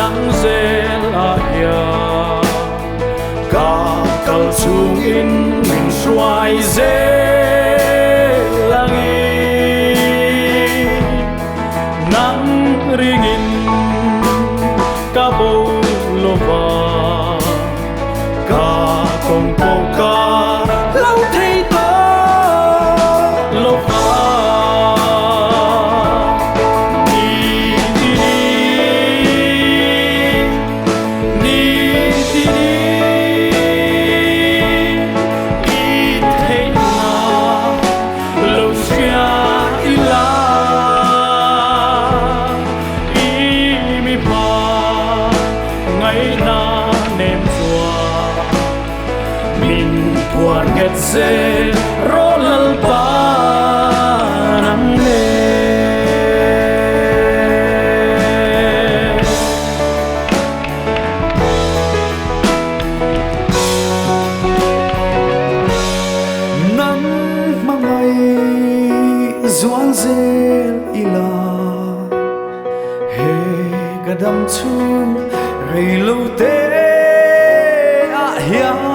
nắng rên ya cả cầu chung in mình xoay dễ langi nắng ringin cả bầu lova cả công bầu cả lâu thấy to lova buồn nghẹt dê rô lal ba nắng nê nắng mang ngày doan dê ila he gadam chun rei lo te a hiang